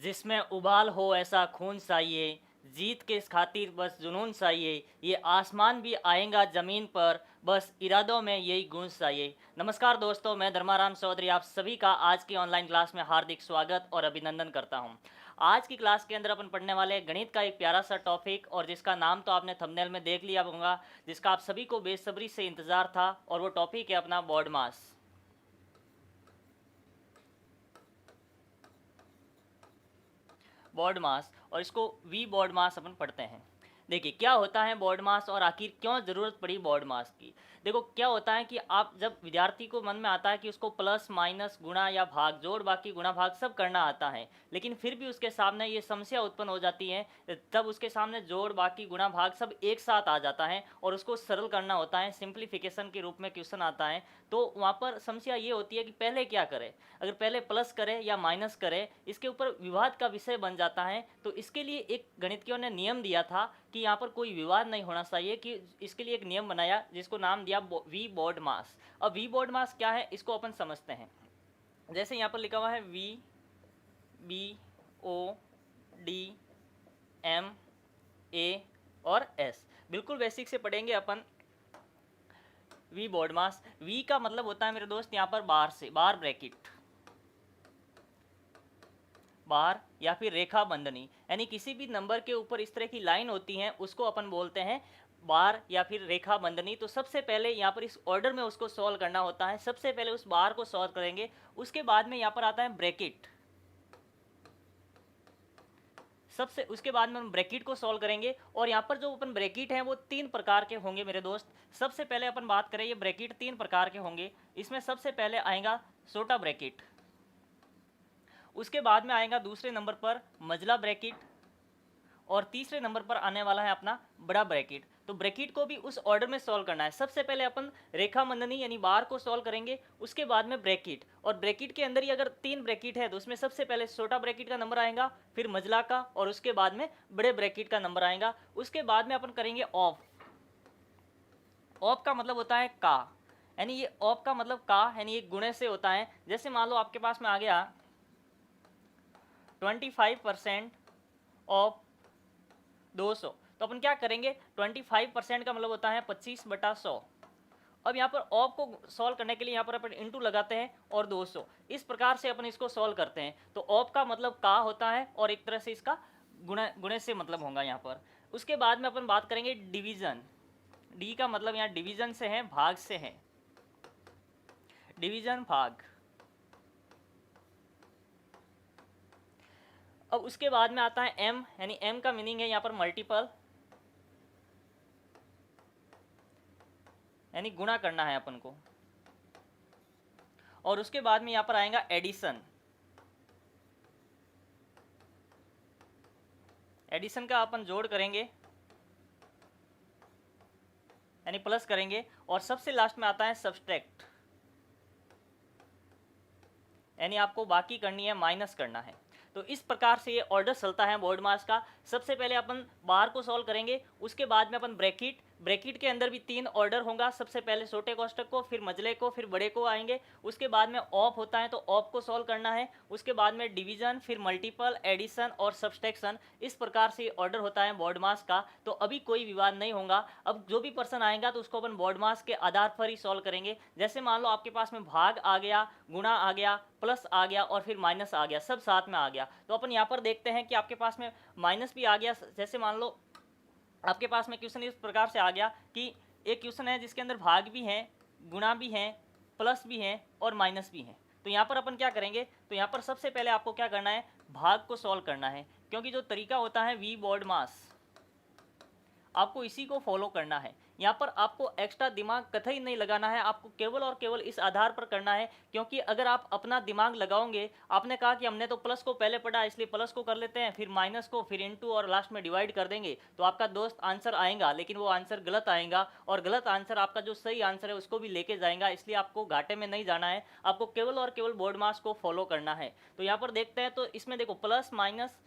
जिसमें उबाल हो ऐसा खून चाहिए, जीत के इस खातिर बस जुनून चाहिए, ये आसमान भी आएगा ज़मीन पर, बस इरादों में यही गूंज चाहिए। नमस्कार दोस्तों, मैं धर्माराम चौधरी आप सभी का आज की ऑनलाइन क्लास में हार्दिक स्वागत और अभिनंदन करता हूं। आज की क्लास के अंदर अपन पढ़ने वाले गणित का एक प्यारा सा टॉपिक, और जिसका नाम तो आपने थंबनेल में देख लिया होगा, जिसका आप सभी को बेसब्री से इंतज़ार था, और वो टॉपिक है अपना बॉड मास। बॉड मास, और इसको वी बॉड मास अपन पढ़ते हैं। देखिए क्या होता है बॉड मास और आखिर क्यों ज़रूरत पड़ी बॉड मास की। देखो क्या होता है कि आप जब विद्यार्थी को मन में आता है कि उसको प्लस माइनस गुणा या भाग, जोड़ बाकी गुणा भाग सब करना आता है, लेकिन फिर भी उसके सामने ये समस्या उत्पन्न हो जाती है, तब उसके सामने जोड़ बाकी गुणा भाग सब एक साथ आ जाता है और उसको सरल करना होता है, सिंप्लीफिकेशन के रूप में क्वेश्चन आता है। तो वहाँ पर समस्या ये होती है कि पहले क्या करें, अगर पहले प्लस करें या माइनस करें, इसके ऊपर विवाद का विषय बन जाता है। तो इसके लिए एक गणितज्ञों ने नियम दिया था कि यहाँ पर कोई विवाद नहीं होना चाहिए, कि इसके लिए एक नियम बनाया जिसको नाम दिया वी बॉड मास। अब वी बॉड मास क्या है इसको अपन समझते हैं। जैसे यहाँ पर लिखा हुआ है V B O D M A और एस, बिल्कुल बेसिक से पढ़ेंगे अपन। वी बॉड मास, वी का मतलब होता है मेरे दोस्त यहाँ पर बार से, बार ब्रैकेट, बार या फिर रेखा बंधनी, यानी किसी भी नंबर के ऊपर इस तरह की लाइन होती हैं उसको अपन बोलते हैं बार या फिर रेखा बंधनी। तो सबसे पहले यहाँ पर इस ऑर्डर में उसको सॉल्व करना होता है। सबसे पहले उस बार को सॉल्व करेंगे, उसके बाद में यहाँ पर आता है ब्रैकेट, सबसे उसके बाद में हम ब्रैकेट को सॉल्व करेंगे। और यहाँ पर जो अपन ब्रैकेट हैं वो तीन प्रकार के होंगे मेरे दोस्त। सबसे पहले अपन बात करें, ये ब्रैकेट तीन प्रकार के होंगे। इसमें सबसे पहले आएगा छोटा ब्रैकेट, उसके बाद में आएगा दूसरे नंबर पर मझला ब्रैकेट, और तीसरे नंबर पर आने वाला है अपना बड़ा ब्रैकेट। तो ब्रैकेट को भी उस ऑर्डर में सॉल्व करना है। सबसे पहले अपन रेखा बंधनी यानी बार को सॉल्व करेंगे, उसके बाद में ब्रैकेट, और ब्रैकेट के अंदर ही अगर तीन ब्रैकेट है तो उसमें सबसे पहले छोटा ब्रैकेट का नंबर आएगा, फिर मझला का, और उसके बाद में बड़े ब्रैकेट का नंबर आएगा। उसके बाद में अपन करेंगे ऑफ। ऑफ का मतलब होता है का, यानी ये ऑफ का मतलब का यानी ये गुणे से होता है। जैसे मान लो आपके पास में आ गया 25% ऑफ 200, तो अपन क्या करेंगे, 25% का मतलब होता है 25/100। अब यहाँ पर ऑफ को सॉल्व करने के लिए यहाँ पर अपन इंटू लगाते हैं और 200, इस प्रकार से अपन इसको सॉल्व करते हैं। तो ऑफ का मतलब का होता है और एक तरह से इसका गुणे से मतलब होगा यहाँ पर। उसके बाद में अपन बात करेंगे डिवीजन। डी का मतलब यहाँ डिवीजन से है, भाग से है, डिवीजन भाग। अब उसके बाद में आता है एम, यानी एम का मीनिंग है यहाँ पर मल्टीपल, यानी गुणा करना है अपन को। और उसके बाद में यहाँ पर आएगा एडिशन। एडिशन का अपन जोड़ करेंगे यानी प्लस करेंगे। और सबसे लास्ट में आता है सब्सट्रैक्ट, यानी आपको बाकी करनी है, माइनस करना है। तो इस प्रकार से ये ऑर्डर चलता है बॉड मास का। सबसे पहले अपन बार को सॉल्व करेंगे, उसके बाद में अपन ब्रैकेट, ब्रैकेट के अंदर भी तीन ऑर्डर होगा। सबसे पहले छोटे कोष्टक को, फिर मझले को, फिर बड़े को आएंगे। उसके बाद में ऑफ होता है तो ऑफ को सॉल्व करना है। उसके बाद में डिवीजन, फिर मल्टीपल, एडिशन और सब्सट्रैक्शन। इस प्रकार से ऑर्डर होता है बॉड मास का। तो अभी कोई विवाद नहीं होगा। अब जो भी पर्सन आएगा तो उसको अपन बॉड मास के आधार पर ही सॉल्व करेंगे। जैसे मान लो आपके पास में भाग आ गया, गुणा आ गया, प्लस आ गया और फिर माइनस आ गया, सब साथ में आ गया। तो अपन यहाँ पर देखते हैं कि आपके पास में माइनस भी आ गया। जैसे मान लो आपके पास में क्वेश्चन इस प्रकार से आ गया कि एक क्वेश्चन है जिसके अंदर भाग भी हैं, गुणा भी हैं, प्लस भी हैं और माइनस भी हैं। तो यहाँ पर अपन क्या करेंगे, तो यहाँ पर सबसे पहले आपको क्या करना है, भाग को सॉल्व करना है, क्योंकि जो तरीका होता है वी बॉड मास, आपको इसी को फॉलो करना है। यहाँ पर आपको एक्स्ट्रा दिमाग कतई नहीं लगाना है, आपको केवल और केवल इस आधार पर करना है। क्योंकि अगर आप अपना दिमाग लगाओगे, आपने कहा कि हमने तो प्लस को पहले पढ़ा इसलिए प्लस को कर लेते हैं, फिर माइनस को, फिर इनटू और लास्ट में डिवाइड कर देंगे, तो आपका दोस्त आंसर आएगा, लेकिन वो आंसर गलत आएगा। और गलत आंसर आपका जो सही आंसर है उसको भी लेके जाएगा। इसलिए आपको घाटे में नहीं जाना है, आपको केवल और केवल बॉड मास को फॉलो करना है। तो यहाँ पर देखते हैं, तो इसमें देखो प्लस माइनस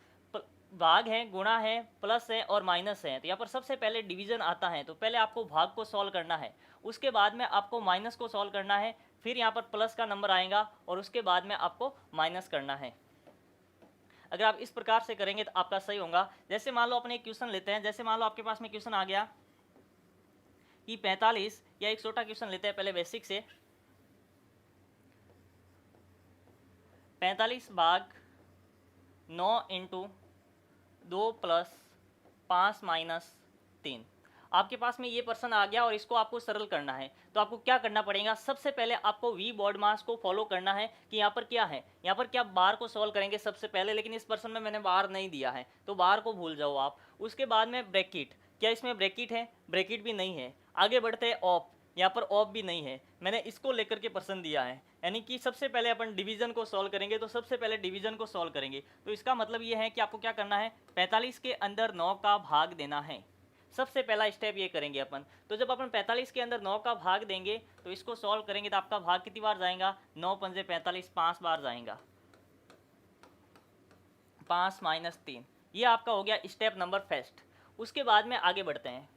भाग है, गुणा है, प्लस है और माइनस है। तो यहाँ पर सबसे पहले डिवीजन आता है, तो पहले आपको भाग को सॉल्व करना है, उसके बाद में आपको माइनस को सॉल्व करना है, फिर यहाँ पर प्लस का नंबर आएगा और उसके बाद में आपको माइनस करना है। अगर आप इस प्रकार से करेंगे तो आपका सही होगा। जैसे मान लो अपने एक क्वेश्चन लेते हैं, जैसे मान लो आपके पास में क्वेश्चन आ गया कि 45, या एक छोटा क्वेश्चन लेते हैं पहले बेसिक से, 45 भाग 9 इंटू 2 प्लस 5 माइनस 3। आपके पास में ये पर्सन आ गया और इसको आपको सरल करना है, तो आपको क्या करना पड़ेगा, सबसे पहले आपको वी बॉड मास को फॉलो करना है कि यहाँ पर क्या है, यहाँ पर क्या बार को सॉल्व करेंगे सबसे पहले, लेकिन इस पर्सन में मैंने बार नहीं दिया है तो बार को भूल जाओ आप। उसके बाद में ब्रैकेट, क्या इसमें ब्रैकेट है, ब्रैकेट भी नहीं है। आगे बढ़ते हैं ऑफ, यहाँ पर ऑफ भी नहीं है, मैंने इसको लेकर के पर्सन दिया है। यानी कि सबसे पहले अपन डिवीजन को सॉल्व करेंगे, तो सबसे पहले डिवीजन को सॉल्व करेंगे, तो इसका मतलब ये है कि आपको क्या करना है, 45 के अंदर 9 का भाग देना है। सबसे पहला स्टेप ये करेंगे अपन। तो जब अपन 45 के अंदर 9 का भाग देंगे तो इसको सॉल्व करेंगे तो आपका भाग कितनी बार जाएगा, 9 पंजे 45, 5 बार जाएगा, 5 माइनस 3। ये आपका हो गया स्टेप नंबर फर्स्ट। उसके बाद में आगे बढ़ते हैं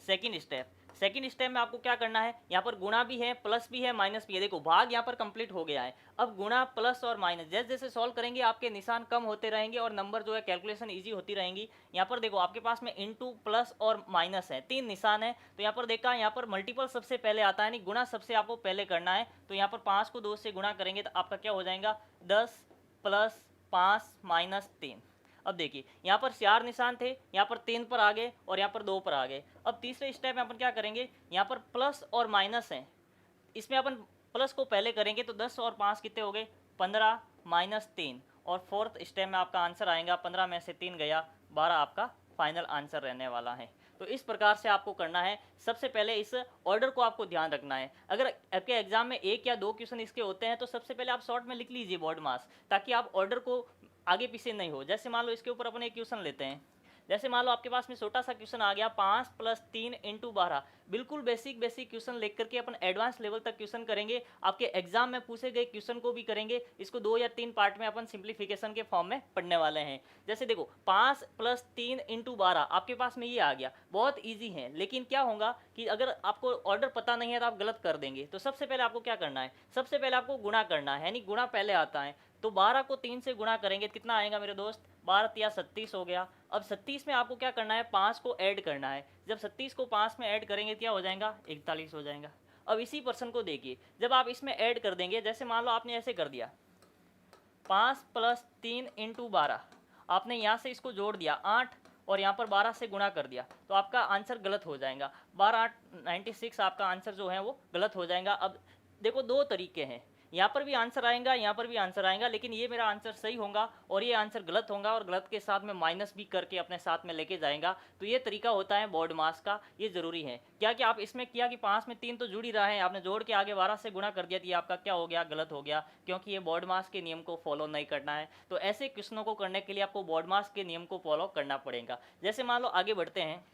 सेकंड स्टेप। सेकंड स्टेप में आपको क्या करना है, यहाँ पर गुणा भी है, प्लस भी है, माइनस भी है। देखो भाग यहाँ पर कंप्लीट हो गया है, अब गुणा प्लस और माइनस जैसे जैसे सॉल्व करेंगे आपके निशान कम होते रहेंगे और नंबर जो है कैलकुलेशन इजी होती रहेंगी। यहाँ पर देखो आपके पास में इनटू, प्लस और माइनस है, 3 निशान है, तो यहाँ पर देखा यहाँ पर मल्टीपल सबसे पहले आता है, नहीं गुणा सबसे आपको पहले करना है। तो यहाँ पर 5 को 2 से गुणा करेंगे तो आपका क्या हो जाएगा, 10 प्लस 5 माइनस 3। अब देखिए यहाँ पर 4 निशान थे, यहाँ पर 3 पर आ गए और यहाँ पर 2 पर आ गए। अब तीसरे स्टेप में अपन क्या करेंगे, यहाँ पर प्लस और माइनस है, इसमें अपन प्लस को पहले करेंगे तो 10 और 5 कितने हो गए, 15 माइनस 3। और फोर्थ स्टेप में आपका आंसर आएगा, 15 में से 3 गया, 12 आपका फाइनल आंसर रहने वाला है। तो इस प्रकार से आपको करना है। सबसे पहले इस ऑर्डर को आपको ध्यान रखना है। अगर आपके एग्जाम में 1 या 2 क्वेश्चन इसके होते हैं तो सबसे पहले आप शॉर्ट में लिख लीजिए बॉड मास, ताकि आप ऑर्डर को आगे पीछे नहीं हो। जैसे मान लो इसके ऊपर अपन एक क्वेश्चन लेते हैं, जैसे मान लो आपके पास में छोटा सा क्वेश्चन आ गया 5 प्लस 3 इंटू 12। बिल्कुल बेसिक क्वेश्चन लेकर के अपन एडवांस लेवल तक क्वेश्चन करेंगे, आपके एग्जाम में पूछे गए क्वेश्चन को भी करेंगे। इसको 2 या 3 पार्ट में अपन सिंप्लीफिकेशन के फॉर्म में पढ़ने वाले हैं। जैसे देखो 5 प्लस 3 इंटू 12 आपके पास में ये आ गया, बहुत ईजी है। लेकिन क्या होगा कि अगर आपको ऑर्डर पता नहीं है तो आप गलत कर देंगे। तो सबसे पहले आपको क्या करना है, सबसे पहले आपको गुणा करना है, यानी गुणा पहले आता है। तो 12 को 3 से गुणा करेंगे कितना आएगा मेरे दोस्त, 12 या 37 हो गया। अब 37 में आपको क्या करना है, 5 को ऐड करना है। जब 37 को 5 में ऐड करेंगे क्या हो जाएगा, 41 हो जाएगा। अब इसी पर्सन को देखिए, जब आप इसमें ऐड कर देंगे, जैसे मान लो आपने ऐसे कर दिया 5 प्लस 3 इंटू 12, आपने यहाँ से इसको जोड़ दिया 8 और यहाँ पर 12 से गुणा कर दिया, तो आपका आंसर गलत हो जाएगा। 12 8 96 आपका आंसर जो है वो गलत हो जाएगा। अब देखो 2 तरीके हैं, यहाँ पर भी आंसर आएगा, यहाँ पर भी आंसर आएगा, लेकिन ये मेरा आंसर सही होगा और ये आंसर गलत होगा, और गलत के साथ में माइनस भी करके अपने साथ में लेके जाएगा। तो ये तरीका होता है बॉड मास का, ये जरूरी है। क्या कि आप इसमें किया कि 5 में 3 तो जुड़ ही रहा है, आपने जोड़ के आगे 12 से गुणा कर दिया, तो ये आपका क्या हो गया, गलत हो गया, क्योंकि ये बॉड मास के नियम को फॉलो नहीं करना है। तो ऐसे क्वेश्चनों को करने के लिए आपको बॉड मास के नियम को फॉलो करना पड़ेगा। जैसे मान लो आगे बढ़ते हैं,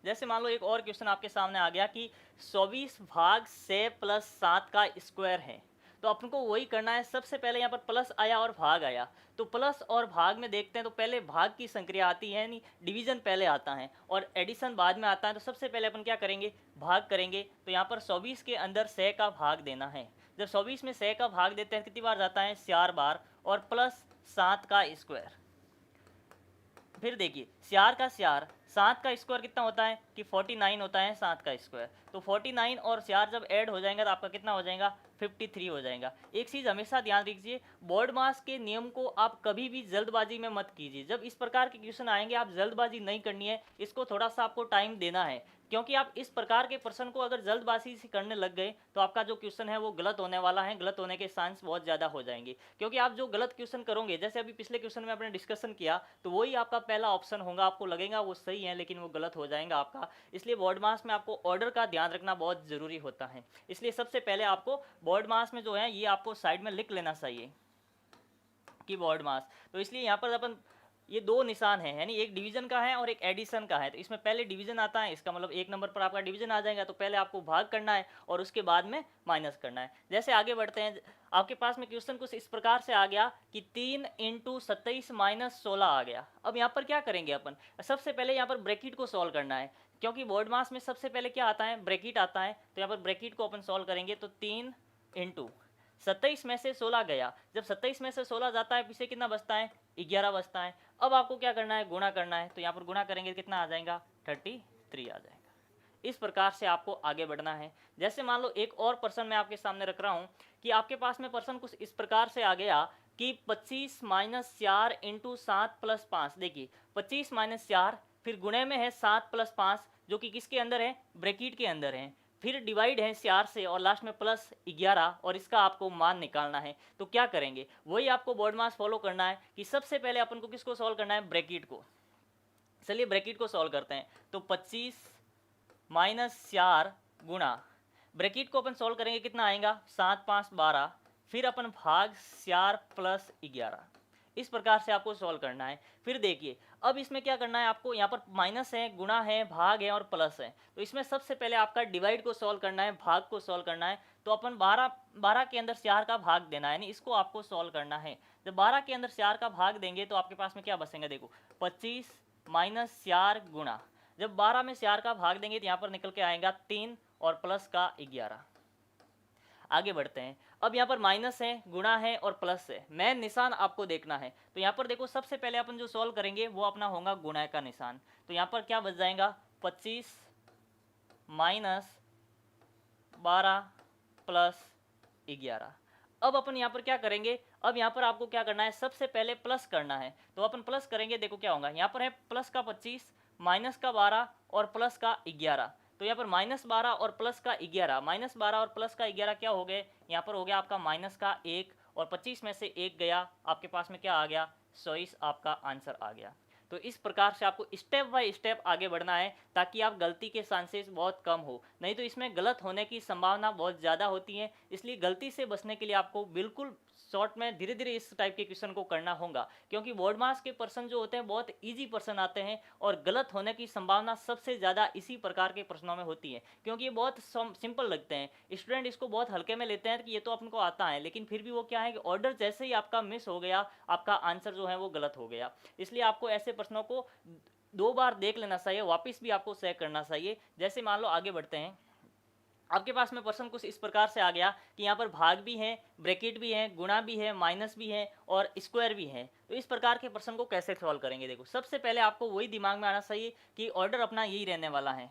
जैसे मान लो एक और क्वेश्चन आपके सामने आ गया कि 24 भाग 6 प्लस 7 का स्क्वायर है। तो अपन को वही करना है। सबसे पहले यहाँ पर प्लस आया और भाग आया, तो प्लस और भाग में देखते हैं तो पहले भाग की संक्रिया आती है, यानी डिवीजन पहले आता है और एडिशन बाद में आता है। तो सबसे पहले अपन क्या करेंगे, भाग करेंगे। तो यहाँ पर 24 के अंदर 6 का भाग देना है। जब 24 में 6 का भाग देते हैं कितनी बार जाता है, 4 बार, और प्लस 7 का स्क्वायर। फिर देखिए 4 का 4, 7 का स्क्वायर कितना होता है कि 49 होता है 7 का स्क्वायर। तो 49 और 4 जब ऐड हो जाएगा तो आपका कितना हो जाएगा, 53 हो जाएगा। एक चीज़ हमेशा ध्यान रखिए, बॉड मास के नियम को आप कभी भी जल्दबाजी में मत कीजिए। जब इस प्रकार के क्वेश्चन आएंगे आप जल्दबाजी नहीं करनी है, इसको थोड़ा सा आपको टाइम देना है, क्योंकि आप इस प्रकार के प्रश्न को अगर जल्दबाजी से करने लग गए तो आपका जो क्वेश्चन है वो गलत होने वाला है, गलत होने के चांस बहुत ज़्यादा हो जाएंगे। क्योंकि आप जो गलत क्वेश्चन करोगे, जैसे अभी पिछले क्वेश्चन में आपने डिस्कशन किया, तो वही आपका पहला ऑप्शन होगा, आपको लगेगा वो सही है लेकिन वो गलत हो जाएगा आपका। इसलिए बॉड मास में आपको ऑर्डर का ध्यान रखना बहुत ज़रूरी होता है। इसलिए सबसे पहले आपको बॉड मास में जो है ये आपको साइड में लिख लेना चाहिए कि बॉड मास। तो इसलिए यहाँ पर अपन ये 2 निशान है, यानी एक डिवीजन का है और एक एडिशन का है। तो इसमें पहले डिवीजन आता है, इसका मतलब 1 नंबर पर आपका डिवीजन आ जाएगा। तो पहले आपको भाग करना है और उसके बाद में माइनस करना है। जैसे आगे बढ़ते हैं, आपके पास में क्वेश्चन कुछ इस प्रकार से आ गया कि 3 इंटू 27 माइनस 16 आ गया। अब यहाँ पर क्या करेंगे अपन, सबसे पहले यहाँ पर ब्रैकेट को सॉल्व करना है, क्योंकि बॉड मास में सबसे पहले क्या आता है, ब्रैकेट आता है। तो यहाँ पर ब्रैकेट को अपन सॉल्व करेंगे तो 3 इंटू 27 में से 16 गया, जब 27 में से 16 जाता है पीछे कितना बचता है, 11 बचता है। अब आपको क्या करना है, गुणा करना है, तो यहाँ पर गुणा करेंगे कितना आ जाएगा, 33 आ जाएगा। इस प्रकार से आपको आगे बढ़ना है। जैसे मान लो एक और पर्सन मैं आपके सामने रख रहा हूँ कि आपके पास में पर्सन कुछ इस प्रकार से आ गया कि 25 - 4 × 7 + 5। देखिए 25 - 4 फिर गुणे में है 7 + 5 जो कि किसके अंदर है, ब्रैकेट के अंदर है, फिर डिवाइड है 4 से और लास्ट में प्लस 11 और इसका आपको मान निकालना है। तो क्या करेंगे, वही आपको बोर्ड मास फॉलो करना है कि सबसे पहले अपन को किसको सॉल्व करना है, ब्रैकेट को। चलिए ब्रैकेट को सॉल्व करते हैं। तो 25 - 4 गुणा ब्रैकेट को अपन सॉल्व करेंगे कितना आएगा, 7 5 12, फिर अपन भाग 4 + 11। इस प्रकार से आपको सॉल्व करना है। फिर देखिए अब इसमें क्या करना है आपको, यहाँ पर माइनस है, गुणा है, भाग है और प्लस है। तो इसमें सबसे पहले आपका डिवाइड को सॉल्व करना है, भाग को सॉल्व करना है। तो अपन 12 के अंदर 4 का भाग देना है, यानी इसको आपको सॉल्व करना है। जब 12 के अंदर 4 का भाग देंगे तो आपके पास में क्या बचेगा, देखो 25 - 4 गुणा, जब 12 में 4 का भाग देंगे तो यहाँ पर निकल के आएगा 3 और प्लस का 11। आगे बढ़ते हैं। अब यहाँ पर माइनस है, गुणा है और प्लस है, मेन निशान आपको देखना है। तो यहाँ पर देखो सबसे पहले अपन जो सॉल्व करेंगे वो अपना होगा गुणा का निशान। तो यहाँ पर क्या बच जाएगा, 25 - 12 + 11। अब अपन यहाँ पर क्या करेंगे, अब यहाँ पर आपको क्या करना है, सबसे पहले प्लस करना है। तो अपन प्लस करेंगे, देखो क्या होगा, यहाँ पर है प्लस का 25 माइनस का 12 और प्लस का 11। तो यहाँ पर -12 और प्लस का 11, -12 और प्लस का 11 क्या हो गए, यहाँ पर हो गया आपका माइनस का 1 और 25 में से 1 गया, आपके पास में क्या आ गया, 24 आपका आंसर आ गया। तो इस प्रकार से आपको स्टेप बाय स्टेप आगे बढ़ना है ताकि आप गलती के चांसेस बहुत कम हो, नहीं तो इसमें गलत होने की संभावना बहुत ज़्यादा होती है। इसलिए गलती से बचने के लिए आपको बिल्कुल शॉर्ट में धीरे धीरे इस टाइप के क्वेश्चन को करना होगा, क्योंकि बोर्ड मास के पर्सन जो होते हैं बहुत इजी पर्सन आते हैं और गलत होने की संभावना सबसे ज़्यादा इसी प्रकार के प्रश्नों में होती है, क्योंकि ये बहुत सिंपल लगते हैं। स्टूडेंट इसको बहुत हल्के में लेते हैं कि ये तो अपन को आता है, लेकिन फिर भी वो क्या है कि ऑर्डर जैसे ही आपका मिस हो गया, आपका आंसर जो है वो गलत हो गया। इसलिए आपको ऐसे प्रश्नों को 2 बार देख लेना चाहिए, वापस भी आपको चेक करना चाहिए। जैसे मान लो आगे बढ़ते हैं, आपके पास में प्रश्न कुछ इस प्रकार से आ गया कि यहाँ पर भाग भी है, ब्रैकेट भी है, गुणा भी है, माइनस भी है और स्क्वायर भी है। तो इस प्रकार के प्रश्न को कैसे सॉल्व करेंगे, देखो सबसे पहले आपको वही दिमाग में आना चाहिए कि ऑर्डर अपना यही रहने वाला है,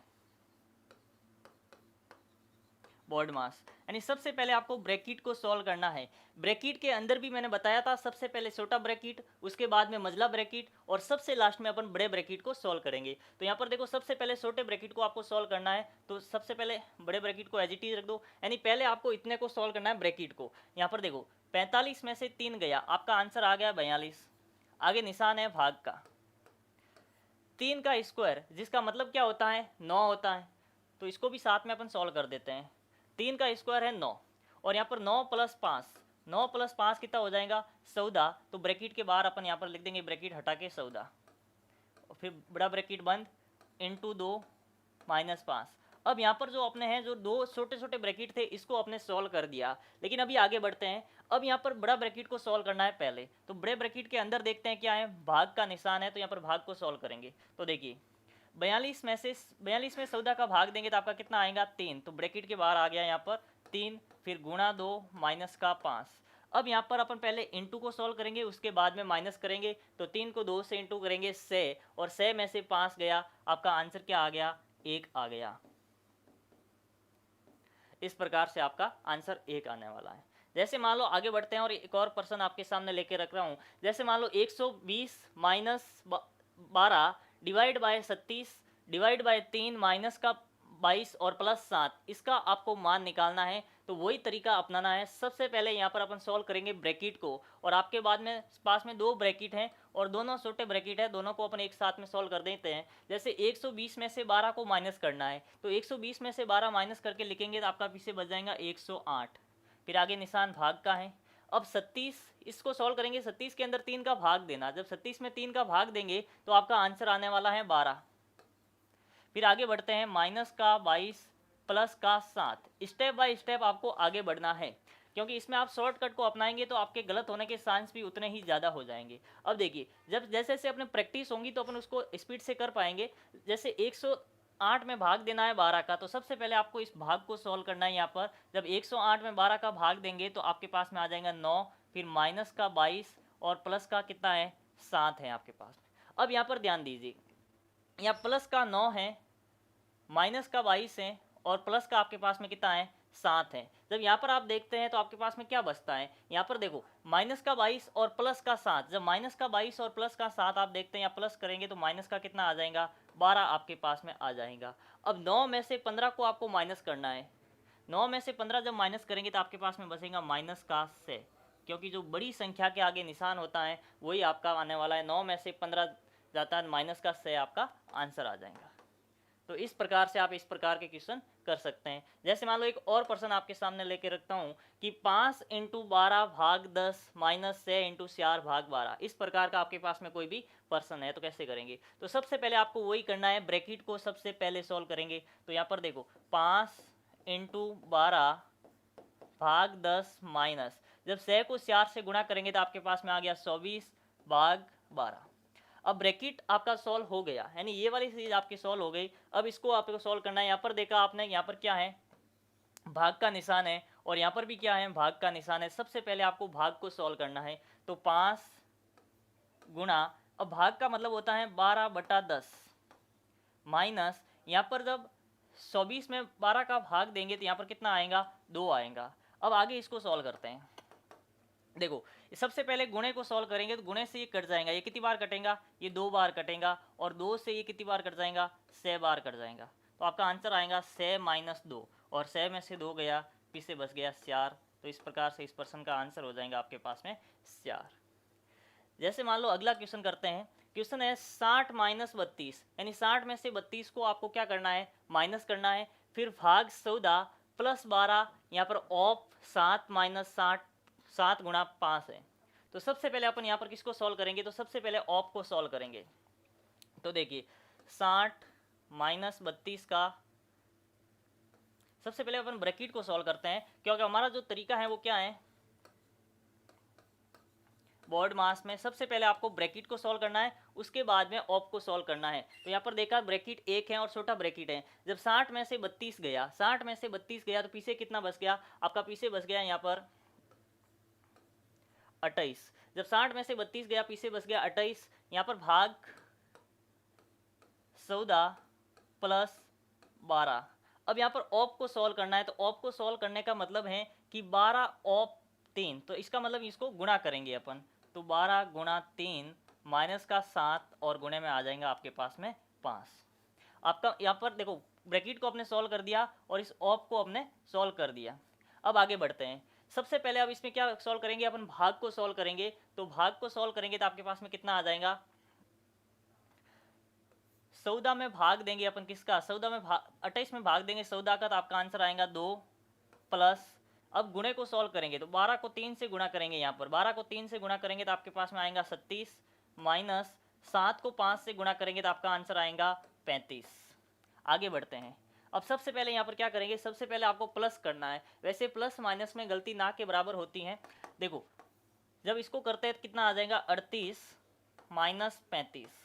बोर्ड मास, यानी सबसे पहले आपको ब्रैकेट को सॉल्व करना है। ब्रैकेट के अंदर भी मैंने बताया था, सबसे पहले छोटा ब्रैकेट, उसके बाद में मझला ब्रैकेट और सबसे लास्ट में अपन बड़े ब्रैकेट को सॉल्व करेंगे। तो यहाँ पर देखो सबसे पहले छोटे ब्रैकेट को आपको सॉल्व करना है, तो सबसे पहले बड़े ब्रैकेट को एज इट इज रख दो, यानी पहले आपको इतने को सॉल्व करना है ब्रैकेट को। यहाँ पर देखो 45 में से 3 गया, आपका आंसर आ गया 42। आगे निशान है भाग का, 3 का स्क्वायर जिसका मतलब क्या होता है, 9 होता है। तो इसको भी साथ में अपन सॉल्व कर देते हैं। 3 का स्क्वायर है 9 और यहाँ पर 9 + 5, 9 + 5 कितना हो जाएगा, 14। तो ब्रैकेट के बाहर अपन यहाँ पर लिख देंगे ब्रैकेट हटा के 14 और फिर बड़ा ब्रैकेट बंद × 2 - 5। अब यहाँ पर जो अपने हैं जो 2 छोटे छोटे ब्रैकेट थे इसको अपने सॉल्व कर दिया, लेकिन अभी आगे बढ़ते हैं। अब यहाँ पर बड़ा ब्रैकेट को सॉल्व करना है पहले, तो बड़े ब्रैकेट के अंदर देखते हैं क्या है, भाग का निशान है, तो यहाँ पर भाग को सॉल्व करेंगे। तो देखिए 42 में 14 का भाग देंगे तो आपका कितना आएगा, 3। तो ब्रैकेट के बाहर आ गया यहाँ पर 3, फिर गुणा 2 माइनस का 5। अब यहाँ पर अपन पहले इंटू को सॉल्व करेंगे, उसके बाद में माइनस करेंगे। तो 3 को 2 से इंटू करेंगे 6 और 6 में से 5 गया, आपका आंसर क्या आ गया, 1 आ गया। इस प्रकार से आपका आंसर 1 आने वाला है। जैसे मान लो आगे बढ़ते हैं और एक और पर्सन आपके सामने लेके रख रहा हूँ। जैसे मान लो 120 - 12 divide by 37 divide by 3 minus का 22 और प्लस 7, इसका आपको मान निकालना है। तो वही तरीका अपनाना है। सबसे पहले यहाँ पर अपन सॉल्व करेंगे ब्रैकेट को और आपके बाद में पास में 2 ब्रैकेट हैं और दोनों छोटे ब्रैकेट है, दोनों को अपन एक साथ में सॉल्व कर देते हैं। जैसे 120 में से 12 को माइनस करना है, तो 120 में से 12 माइनस करके लिखेंगे तो आपका पीछे बच जाएगा 108। फिर आगे निशान भाग का है। अब 36 इसको सॉल्व करेंगे, 36 के अंदर 3 का भाग देना, जब 36 में 3 का भाग देंगे तो आपका आंसर आने वाला है 12। फिर आगे बढ़ते हैं, माइनस का 22 प्लस का 7। स्टेप बाय स्टेप आपको आगे बढ़ना है, क्योंकि इसमें आप शॉर्टकट को अपनाएंगे तो आपके गलत होने के चांस भी उतने ही ज़्यादा हो जाएंगे। अब देखिए जब जैसे जैसे अपने प्रैक्टिस होंगी तो अपन उसको स्पीड से कर पाएंगे। जैसे 108 में भाग देना है 12 का, तो सबसे पहले आपको इस भाग को सॉल्व करना है। यहाँ पर जब 108 में 12 का भाग देंगे तो आपके पास में आ जाएगा 9, फिर माइनस का 22 और प्लस का कितना है 7 है आपके पास। अब यहाँ पर ध्यान दीजिए, यहाँ प्लस का 9 है, माइनस का 22 है और प्लस का आपके पास में कितना है 7 है। जब यहाँ पर आप देखते हैं तो आपके पास में क्या बचता है, यहाँ पर देखो माइनस का 22 और प्लस का 7। जब माइनस का 22 और प्लस का 7 आप देखते हैं, यहाँ प्लस करेंगे तो माइनस का कितना आ जाएगा 12 आपके पास में आ जाएगा। अब 9 में से 15 को आपको माइनस करना है। 9 में से 15 जब माइनस करेंगे तो आपके पास में बचेगा माइनस का 6, क्योंकि जो बड़ी संख्या के आगे निशान होता है वही आपका आने वाला है। 9 में से 15 जाता है, माइनस का 6 आपका आंसर आ जाएगा। तो इस प्रकार से आप इस प्रकार के क्वेश्चन कर सकते हैं। जैसे मान लो एक और प्रश्न आपके सामने लेके रखता हूँ कि 5 × 12 भाग 10 माइनस 6 × 4 भाग 12। इस प्रकार का आपके पास में कोई भी प्रश्न है तो कैसे करेंगे। तो सबसे पहले आपको वही करना है, ब्रैकेट को सबसे पहले सॉल्व करेंगे। तो यहाँ पर देखो 5 × 12 भाग 10 माइनस, जब 6 को 4 से गुणा करेंगे तो आपके पास में आ गया 24 भाग 12। अब ब्रैकेट आपका सॉल्व हो गया, यानी ये वाली चीज़ आपकी सॉल्व हो गई। अब इसको आपको सॉल्व करना है। यहाँ पर देखा आपने, यहाँ पर क्या है भाग का निशान है और यहाँ पर भी क्या है भाग का निशान है। सबसे पहले आपको भाग को सॉल्व करना है। तो 5 गुणा, अब भाग का मतलब होता है 12/10 माइनस, यहाँ पर जब 24 में 12 का भाग देंगे तो यहाँ पर कितना आएगा 2 आएगा। अब आगे इसको सॉल्व करते हैं। देखो सबसे पहले गुणे को सॉल्व करेंगे तो गुणे से ये कट जाएगा, ये कितनी बार कटेगा ये 2 बार कटेगा, और 2 से ये कितनी बार कट जाएगा 6 बार कट जाएगा। तो आपका आंसर आएगा 6 - 2, और 6 में से 2 गया, पीछे बच गया 4। तो इस प्रकार से इस प्रश्न का आंसर हो जाएगा आपके पास में 4। जैसे मान लो अगला क्वेश्चन करते हैं। क्वेश्चन है 60 - 32, यानी 60 में से 32 को आपको क्या करना है माइनस करना है। फिर भाग 14 प्लस 12, यहाँ पर ऑफ 7 - 60, 7 × 5 है। तो सबसे पहले अपन यहाँ पर किसको सॉल्व करेंगे, तो सबसे पहले ऑफ को सॉल्व करेंगे। तो देखिए 60 - 32 का सबसे पहले अपन ब्रैकेट को सॉल्व करते हैं, क्योंकि हमारा जो तरीका है वो क्या है बोर्ड मास में सबसे पहले आपको ब्रैकेट को सॉल्व करना है, उसके बाद में ऑफ को सॉल्व करना है। तो यहाँ पर देखा ब्रैकेट 1 है और छोटा ब्रैकेट है। जब 60 में से 32 गया, 60 में से 32 गया तो पीछे कितना बच गया आपका, पीछे बच गया यहाँ पर 28। जब 60 में से 32 गया पीछे बच गया 28, यहाँ पर भाग 14 प्लस 12। अब यहाँ पर ऑफ को सॉल्व करना है। तो ऑफ को सॉल्व करने का मतलब है कि 12 ऑफ 3, तो इसका मतलब इसको गुणा करेंगे अपन। तो 12 × 3 माइनस का 7 और गुणे में आ जाएगा आपके पास में 5। आपका यहाँ पर देखो ब्रैकेट को आपने सॉल्व कर दिया और इस ऑफ को आपने सॉल्व कर दिया। अब आगे बढ़ते हैं। सबसे पहले अब इसमें क्या सॉल्व करेंगे अपन, भाग को सॉल्व करेंगे। तो भाग को सॉल्व करेंगे तो आपके पास में कितना आ जाएगा 14 में भाग देंगे अपन किसका 14 में भाग 28 में भाग देंगे 14 का, तो आपका आंसर आएगा 2 प्लस, अब गुणे को सॉल्व करेंगे तो 12 को 3 से गुणा करेंगे। यहाँ पर 12 को 3 से गुणा करेंगे तो आपके पास में आएगा 36 माइनस 7 को 5 से गुणा करेंगे तो आपका आंसर आएगा 35। आगे बढ़ते हैं। अब सबसे पहले यहाँ पर क्या करेंगे, सबसे पहले आपको प्लस करना है। वैसे प्लस माइनस में गलती ना के बराबर होती हैं। देखो जब इसको करते हैं तो कितना आ जाएगा 38 माइनस 35।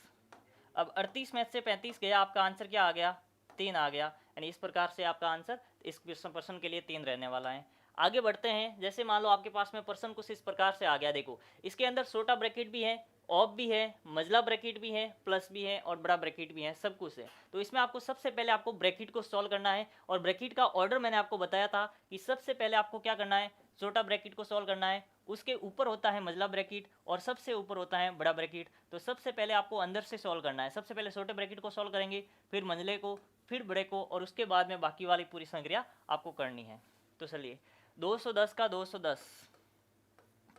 अब 38 में से 35 गया, आपका आंसर क्या आ गया 3 आ गया। यानी इस प्रकार से आपका आंसर इस प्रश्न के लिए 3 रहने वाला है। आगे बढ़ते हैं। जैसे मान लो आपके पास में प्रश्न कुछ इस प्रकार से आ गया। देखो इसके अंदर छोटा ब्रैकेट भी है, ऑफ भी है, मझला ब्रैकेट भी है, प्लस भी है और बड़ा ब्रैकेट भी है, सब कुछ है। तो इसमें आपको सबसे पहले आपको ब्रैकेट को सॉल्व करना है। और ब्रैकेट का ऑर्डर मैंने आपको बताया था कि सबसे पहले आपको क्या करना है, छोटा ब्रैकेट को सॉल्व करना है, उसके ऊपर होता है मझला ब्रैकेट और सबसे ऊपर होता है बड़ा ब्रैकेट। तो सबसे पहले आपको अंदर से सॉल्व करना है। सबसे पहले छोटे ब्रैकेट को सॉल्व करेंगे, फिर मंझले को, फिर बड़े को, और उसके बाद में बाकी वाली पूरी संक्रिया आपको करनी है। तो चलिए 210 का 210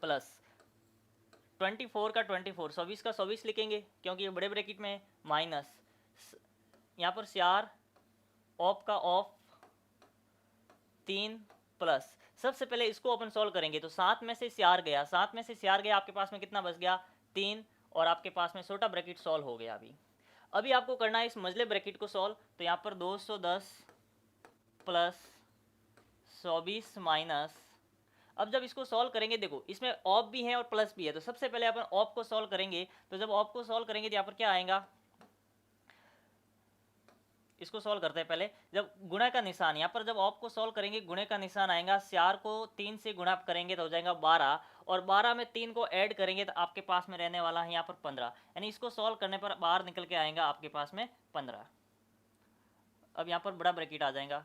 प्लस 24 का 24, 24 का 24 लिखेंगे क्योंकि ये बड़े ब्रैकेट में है, माइनस यहाँ पर 4 ऑफ का ऑफ 3 प्लस। सबसे पहले इसको अपन सॉल्व करेंगे तो 7 में से 4 गया, 7 में से 4 गया, आपके पास में कितना बच गया 3, और आपके पास में छोटा ब्रैकेट सॉल्व हो गया। अभी आपको करना है इस मझले ब्रैकेट को सॉल्व। तो यहाँ पर 210 प्लस 24 माइनस, अब जब इसको सॉल्व करेंगे देखो इसमें ऑफ भी है और प्लस भी है। तो सबसे पहले अपन ऑफ को सॉल्व करेंगे। तो जब ऑफ को सॉल्व करेंगे तो यहाँ पर क्या आएगा इसको सॉल्व करते हैं पहले। जब गुणा का निशान, यहाँ पर जब ऑप को सॉल्व करेंगे गुणे का निशान आएगा, 4 को 3 से गुणा करेंगे तो हो जाएगा 12, और 12 में 3 को ऐड करेंगे तो आपके पास में रहने वाला है यहाँ पर 15, यानी इसको सॉल्व करने पर बाहर निकल के आएगा आपके पास में 15। अब यहाँ पर बड़ा ब्रैकेट आ जाएगा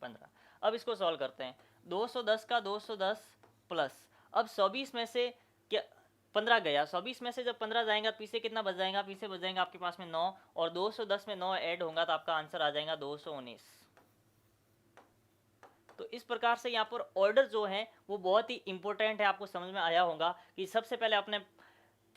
15। अब इसको सॉल्व करते हैं, 210 का 210 प्लस, अब 120 में से क्या 15 गया, 120 में से जब 15 जाएगा तो पीछे कितना बच जाएगा, पीछे बच जाएगा आपके पास में 9, और 210 में 9 ऐड होगा तो आपका आंसर आ जाएगा 219। तो इस प्रकार से यहाँ पर ऑर्डर जो है वो बहुत ही इंपॉर्टेंट है, आपको समझ में आया होगा कि सबसे पहले आपने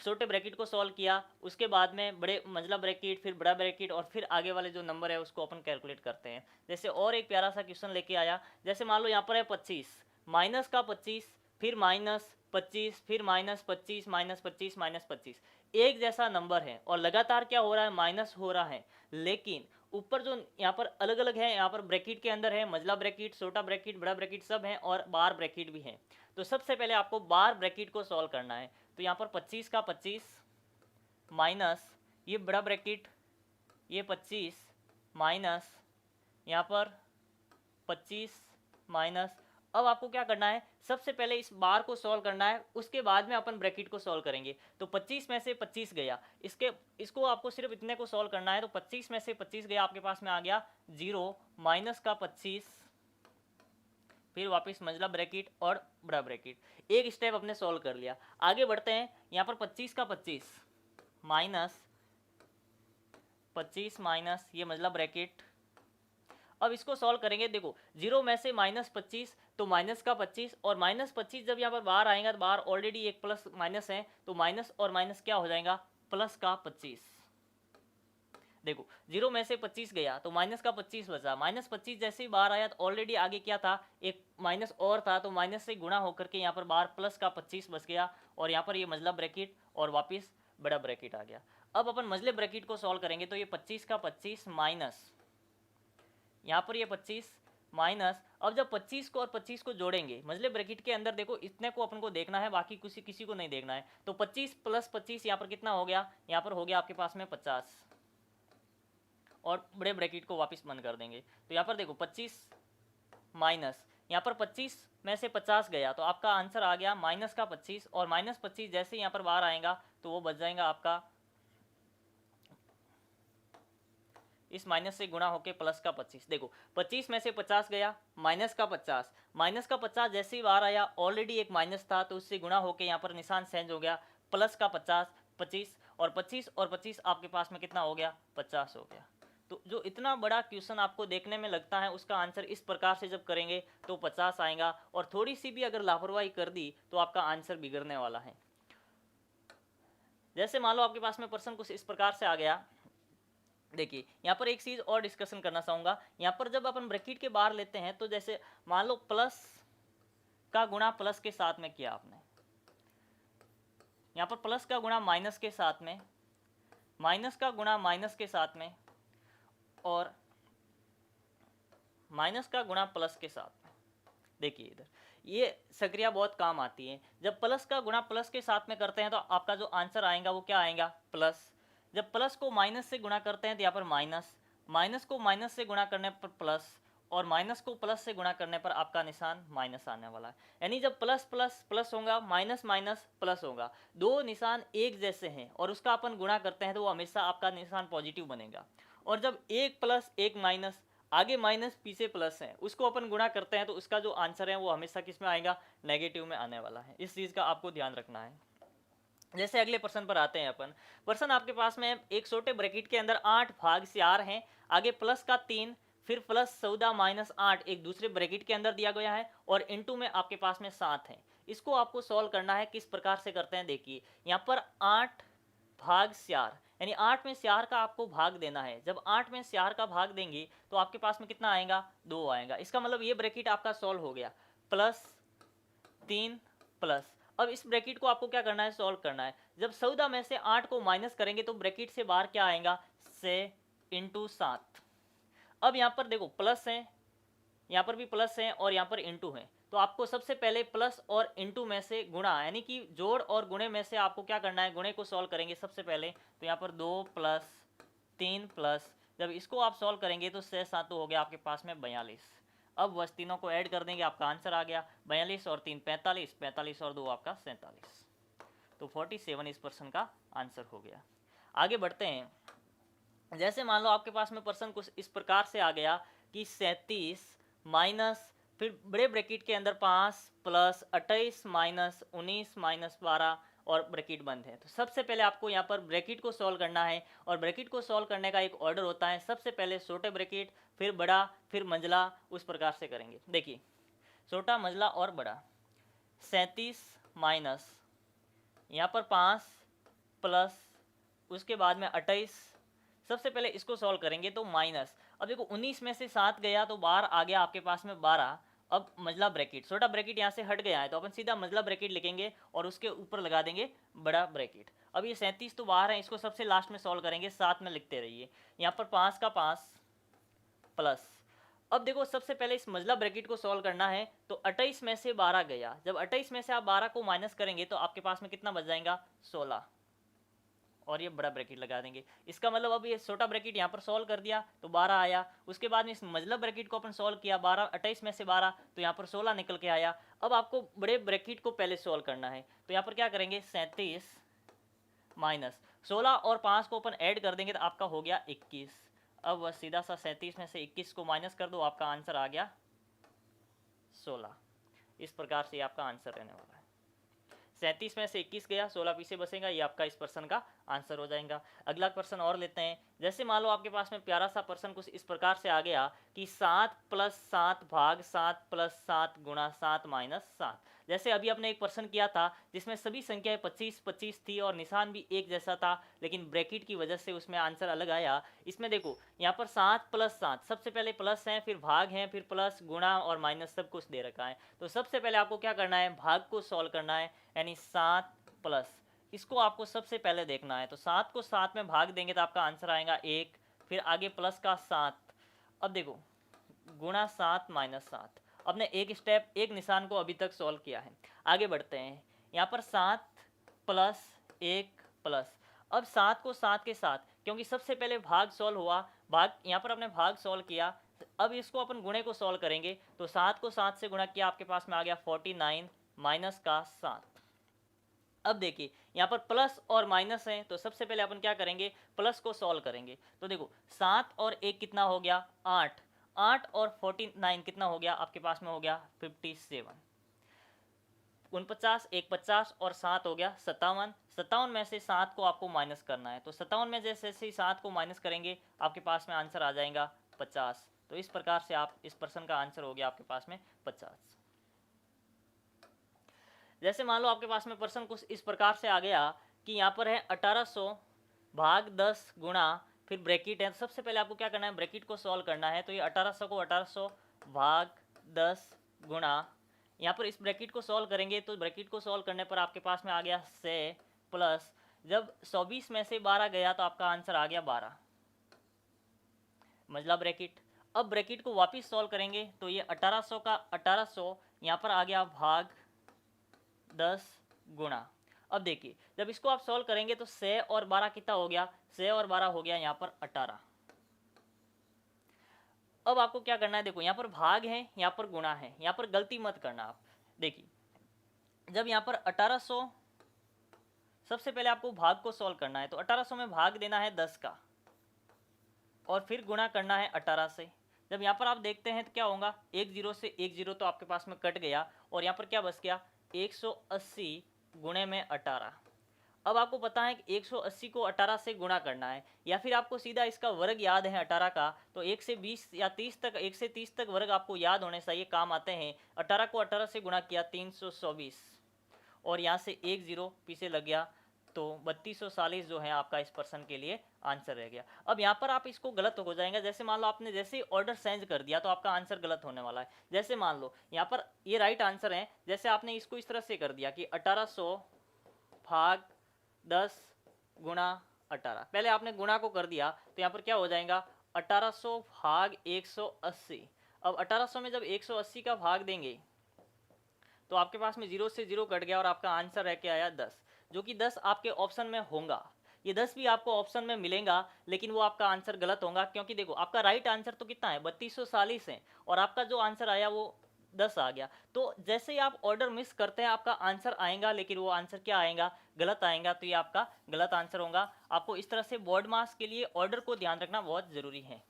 छोटे ब्रैकेट को सॉल्व किया, उसके बाद में बड़े मंझला ब्रैकेट, फिर बड़ा ब्रैकेट, और फिर आगे वाले जो नंबर है उसको अपन कैलकुलेट करते हैं। जैसे और एक प्यारा सा क्वेश्चन लेके आया, जैसे मान लो यहाँ पर है 25, माइनस का 25, फिर माइनस 25, फिर माइनस 25, माइनस 25, माइनस 25, एक जैसा नंबर है और लगातार क्या हो रहा है, माइनस हो रहा है, लेकिन ऊपर जो यहाँ पर अलग अलग है, यहाँ पर ब्रैकेट के अंदर है मंझला ब्रैकेट, छोटा ब्रैकेट, बड़ा ब्रैकेट सब है, और बार ब्रैकेट भी है। तो सबसे पहले आपको बार ब्रैकेट को सॉल्व करना है। तो यहाँ पर 25 का 25 माइनस ये बड़ा ब्रैकेट, ये 25 माइनस यहाँ पर 25 माइनस, अब आपको क्या करना है, सबसे पहले इस बार को सॉल्व करना है, उसके बाद में अपन ब्रैकेट को सॉल्व करेंगे। तो 25 में से 25 गया, इसको आपको सिर्फ इतने को सॉल्व करना है। तो 25 में से 25 गया, आपके पास में आ गया 0, माइनस का 25, फिर वापस मंझला ब्रैकेट और बड़ा ब्रैकेट, एक स्टेप अपने सॉल्व कर लिया। आगे बढ़ते हैं, यहाँ पर 25 का 25 माइनस 25 माइनस ये मंझला ब्रैकेट, अब इसको सॉल्व करेंगे। देखो 0 में से माइनस 25 तो माइनस का 25, और माइनस 25 जब यहाँ पर बाहर आएगा तो बाहर ऑलरेडी एक प्लस माइनस है, तो माइनस और माइनस क्या हो जाएगा, प्लस का 25। देखो 0 में से 25 गया तो माइनस का 25 बचा, माइनस 25 जैसे ही बाहर आया तो ऑलरेडी आगे क्या था, एक माइनस और था, तो माइनस से गुणा होकर के यहाँ पर बाहर प्लस का 25 बच गया, और यहाँ पर ये मंझला ब्रैकेट और वापस बड़ा ब्रैकेट आ गया। अब अपन मंझले ब्रैकेट को सॉल्व करेंगे, तो ये 25 का 25 माइनस यहाँ पर ये 25 माइनस, अब जब 25 को और 25 को जोड़ेंगे मंझले ब्रैकेट के अंदर, देखो इतने को अपन को देखना है, बाकी किसी को नहीं देखना है। तो 25 प्लस 25 यहाँ पर कितना हो गया, यहाँ पर हो गया आपके पास में 50, और बड़े ब्रैकेट को वापस बंद कर देंगे। तो यहाँ पर देखो 25 माइनस, यहाँ पर 25 में से 50 गया तो आपका आंसर आ गया माइनस का 25, और माइनस 25 जैसे यहाँ पर बाहर आएगा तो वो बच जाएगा आपका, इस माइनस से गुणा होके प्लस का 25। देखो 25 में से 50 गया, माइनस का 50, माइनस का 50 जैसे ही बाहर आया ऑलरेडी एक माइनस था, तो उससे गुणा होके यहाँ पर निशान चेंज हो गया, प्लस का 50, 25 और 25 आपके पास में कितना हो गया, 50 हो गया। तो जो इतना बड़ा क्वेश्चन आपको देखने में लगता है, उसका आंसर इस प्रकार से जब करेंगे तो 50 आएगा, और थोड़ी सी भी अगर लापरवाही कर दी तो आपका आंसर बिगड़ने वाला है। जैसे मान लो आपके पास में प्रश्न कुछ इस प्रकार से आ गया, देखिए यहाँ पर एक चीज़ और डिस्कशन करना चाहूँगा। यहाँ पर जब अपन ब्रैकेट के बाहर लेते हैं तो जैसे मान लो प्लस का गुणा प्लस के साथ में किया आपने, यहाँ पर प्लस का गुणा माइनस के साथ में, माइनस का गुणा माइनस के साथ में, और माइनस का गुणा प्लस के साथ में। देखिए इधर ये सक्रिया बहुत काम आती है। जब प्लस का गुणा प्लस के साथ में करते हैं तो आपका जो आंसर आएगा वो क्या आएगा, प्लस। जब प्लस को माइनस से गुणा करते हैं तो यहाँ पर माइनस, माइनस को माइनस से गुणा करने पर प्लस, और माइनस को प्लस से गुणा करने पर आपका निशान माइनस आने वाला है। यानी जब प्लस प्लस प्लस होगा, माइनस माइनस प्लस होगा, दो निशान एक जैसे हैं और उसका अपन गुणा करते हैं तो वो हमेशा आपका निशान पॉजिटिव बनेगा। और जब एक प्लस एक माइनस, आगे माइनस पीछे प्लस है, उसको अपन गुणा करते हैं तो उसका जो आंसर है वो हमेशा किस में आएगा, नेगेटिव में आने वाला है। इस चीज़ का आपको ध्यान रखना है। जैसे अगले प्रश्न पर आते हैं अपन। प्रश्न आपके पास में एक छोटे ब्रैकेट के अंदर 8 भाग 4 हैं, आगे प्लस का 3, फिर प्लस 14 माइनस 8 एक दूसरे ब्रैकेट के अंदर दिया गया है, और इनटू में आपके पास में 7 है। इसको आपको सॉल्व करना है। किस प्रकार से करते हैं देखिए, यहाँ पर 8 भाग 4 यानी 8 में 4 का आपको भाग देना है। जब 8 में 4 का भाग देंगे तो आपके पास में कितना आएगा, 2 आएगा। इसका मतलब ये ब्रैकेट आपका सॉल्व हो गया, प्लस 3 प्लस। अब इस ब्रैकेट को आपको क्या करना है, सॉल्व करना है। जब 14 में से 8 को माइनस करेंगे तो ब्रैकेट से बाहर क्या आएगा, 6 इंटू 7। अब यहाँ पर देखो प्लस है, यहाँ पर भी प्लस है और यहाँ पर इंटू है, तो आपको सबसे पहले प्लस और इंटू में से गुणा, यानी कि जोड़ और गुणे में से आपको क्या करना है, गुणे को सॉल्व करेंगे सबसे पहले। तो यहाँ पर 2 प्लस 3 प्लस, जब इसको आप सॉल्व करेंगे तो 6 7 हो गया आपके पास में 42। अब बस तीनों को ऐड कर देंगे, आपका आंसर आ गया 42 और 3 45, 45 और 2 आपका 47। तो 47 इस प्रश्न का आंसर हो गया। आगे बढ़ते हैं। जैसे मान लो आपके पास में प्रश्न कुछ इस प्रकार से आ गया कि 37 माइनस, फिर बड़े ब्रैकेट के अंदर 5 प्लस 28 माइनस 19 माइनस 12 और ब्रैकेट बंद है। तो सबसे पहले आपको यहाँ पर ब्रैकेट को सॉल्व करना है, और ब्रैकेट को सॉल्व करने का एक ऑर्डर होता है, सबसे पहले छोटे ब्रैकेट, फिर बड़ा, फिर मंझला, उस प्रकार से करेंगे। देखिए छोटा, मंझला और बड़ा। 37 माइनस यहाँ पर 5 प्लस उसके बाद में 28, सबसे पहले इसको सॉल्व करेंगे तो माइनस, अब देखो 19 में से 7 गया तो बाहर आ गया आपके पास में 12। अब मंझला ब्रैकेट, छोटा ब्रैकेट यहाँ से हट गया है तो अपन सीधा मंझला ब्रैकेट लिखेंगे और उसके ऊपर लगा देंगे बड़ा ब्रैकेट। अब ये 37 तो बाहर है, इसको सबसे लास्ट में सॉल्व करेंगे, साथ में लिखते रहिए। यहाँ पर 5 का 5 प्लस, अब देखो सबसे पहले इस मंझला ब्रैकेट को सॉल्व करना है तो 28 में से 12 गया, जब 28 में से आप 12 को माइनस करेंगे तो आपके पास में कितना बच जाएगा 16, और ये बड़ा ब्रैकेट लगा देंगे। इसका मतलब अब ये छोटा ब्रैकेट यहाँ पर सॉल्व कर दिया तो 12 आया, उसके बाद में इस मंझला ब्रैकेट को अपन सॉल्व किया, 12 28 में से 12 तो यहाँ पर 16 निकल के आया। अब आपको बड़े ब्रैकेट को पहले सॉल्व करना है, तो यहाँ पर क्या करेंगे 37 माइनस 16 और 5 को अपन ऐड कर देंगे तो आपका हो गया 21। अब बस सीधा सा 37 में से 21 को माइनस कर दो, आपका आंसर आ गया 16। इस प्रकार से आपका आंसर रहने वाला है। 37 में से 21 गया, 16 पीछे बचेगा, ये आपका इस प्रश्न का आंसर हो जाएगा। अगला प्रश्न और लेते हैं। जैसे मान लो आपके पास में प्यारा सा प्रश्न कुछ इस प्रकार से आ गया कि 7 प्लस 7 भाग 7 प्लस 7 गुणा 7 माइनस 7। जैसे अभी आपने एक प्रश्न किया था जिसमें सभी संख्याएं 25 25 थी और निशान भी एक जैसा था, लेकिन ब्रैकेट की वजह से उसमें आंसर अलग आया। इसमें देखो यहाँ पर 7 प्लस 7, सबसे पहले प्लस है, फिर भाग है, फिर प्लस गुणा और माइनस सब कुछ दे रखा है। तो सबसे पहले आपको क्या करना है, भाग को सॉल्व करना है, यानी 7 प्लस, इसको आपको सबसे पहले देखना है। तो 7 को 7 में भाग देंगे तो आपका आंसर आएगा 1, फिर आगे प्लस का 7, अब देखो गुणा 7 माइनस 7। आपने एक स्टेप, एक निशान को अभी तक सॉल्व किया है। आगे बढ़ते हैं। यहाँ पर 7 प्लस 1 प्लस, अब 7 को 7 के साथ, क्योंकि सबसे पहले भाग सॉल्व हुआ, भाग यहाँ पर आपने भाग सॉल्व किया, अब इसको अपन गुणे को सॉल्व करेंगे तो 7 को 7 से गुणा किया, आपके पास में आ गया 49 माइनस का 7। अब देखिए यहाँ पर प्लस और माइनस है, तो सबसे पहले अपन क्या करेंगे, प्लस को सॉल्व करेंगे। तो देखो 7 और 1 कितना हो गया 8, 8 और 49 कितना हो गया, आपके पास में हो गया 57। 49 1 50 और 7 हो गया 57। 57 में से 7 को आपको माइनस करना है, तो 57 में जैसे ही 7 को माइनस करेंगे आपके पास में आंसर आ जाएगा 50। तो इस प्रकार से आप इस प्रश्न का आंसर हो गया आपके पास में 50। जैसे मान लो आपके पास में प्रश्न कुछ इस प्रकार से आ गया कि यहाँ पर है 1800 भाग 10 गुणा, फिर ब्रैकेट है, तो सबसे पहले आपको क्या करना है, ब्रैकेट को सॉल्व करना है। तो ये 1800 को 1800 भाग 10 गुणा, यहाँ पर इस ब्रैकेट को सॉल्व करेंगे तो ब्रैकेट को सॉल्व करने पर आपके पास में आ गया 6 प्लस, जब 24 में से 12 गया तो आपका आंसर आ गया 12, मंझला ब्रैकेट। अब ब्रैकेट को वापस सॉल्व करेंगे तो ये 1800 का 1800 यहाँ पर आ गया भाग 10 गुणा। अब देखिए जब इसको आप सॉल्व करेंगे तो 6 और 12 कितना हो गया, 6 और 12 हो गया यहाँ पर 18। अब आपको क्या करना है, देखो यहाँ पर भाग है, यहाँ पर गुणा है, यहाँ पर गलती मत करना आप। देखिए जब यहाँ पर 1800, सबसे पहले आपको भाग को सॉल्व करना है, तो 1800 में भाग देना है 10 का और फिर गुणा करना है 18 से। जब यहाँ पर आप देखते हैं तो क्या होगा, 1 0 से 1 0 तो आपके पास में कट गया और यहाँ पर क्या बच गया 180 गुणे में 18। अब आपको पता है कि 180 को 18 से गुणा करना है, या फिर आपको सीधा इसका वर्ग याद है 18 का, तो 1 से 20 या 30 तक, 1 से 30 तक वर्ग आपको याद होने चाहिए, काम आते हैं। 18 को 18 से गुणा किया 324 और यहाँ से 1 0 पीछे लग गया, तो 3240 जो है आपका इस प्रश्न के लिए आंसर रह गया। अब यहाँ पर आप इसको गलत हो जाएगा, जैसे मान लो आपने जैसे ही ऑर्डर चेंज कर दिया तो आपका आंसर गलत होने वाला है। जैसे मान लो यहाँ पर ये राइट आंसर है, जैसे आपने इसको इस तरह से कर दिया कि 1800 भाग 10 गुणा 18, पहले आपने गुणा को कर दिया तो यहाँ पर क्या हो जाएगा 1800 भाग 180। अब 1800 में जब 180 का भाग देंगे तो आपके पास में 0 से 0 कट गया और आपका आंसर रह के आया 10, जो कि 10 आपके ऑप्शन में होगा, ये 10 भी आपको ऑप्शन में मिलेगा, लेकिन वो आपका आंसर गलत होगा, क्योंकि देखो आपका राइट आंसर तो कितना है 3240 है, और आपका जो आंसर आया वो 10 आ गया। तो जैसे ही आप ऑर्डर मिस करते हैं आपका आंसर आएगा, लेकिन वो आंसर क्या आएगा, गलत आएगा, तो ये आपका गलत आंसर होगा। आपको इस तरह से बोर्ड मास के लिए ऑर्डर को ध्यान रखना बहुत ज़रूरी है।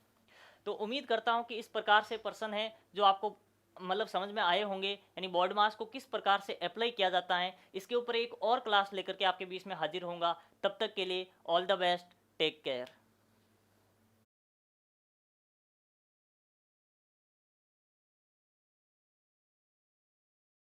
तो उम्मीद करता हूँ कि इस प्रकार से प्रश्न है जो आपको मतलब समझ में आए होंगे, यानी बॉड मास को किस प्रकार से अप्लाई किया जाता है। इसके ऊपर एक और क्लास लेकर के आपके बीच में हाजिर होऊंगा। तब तक के लिए all the best, take care.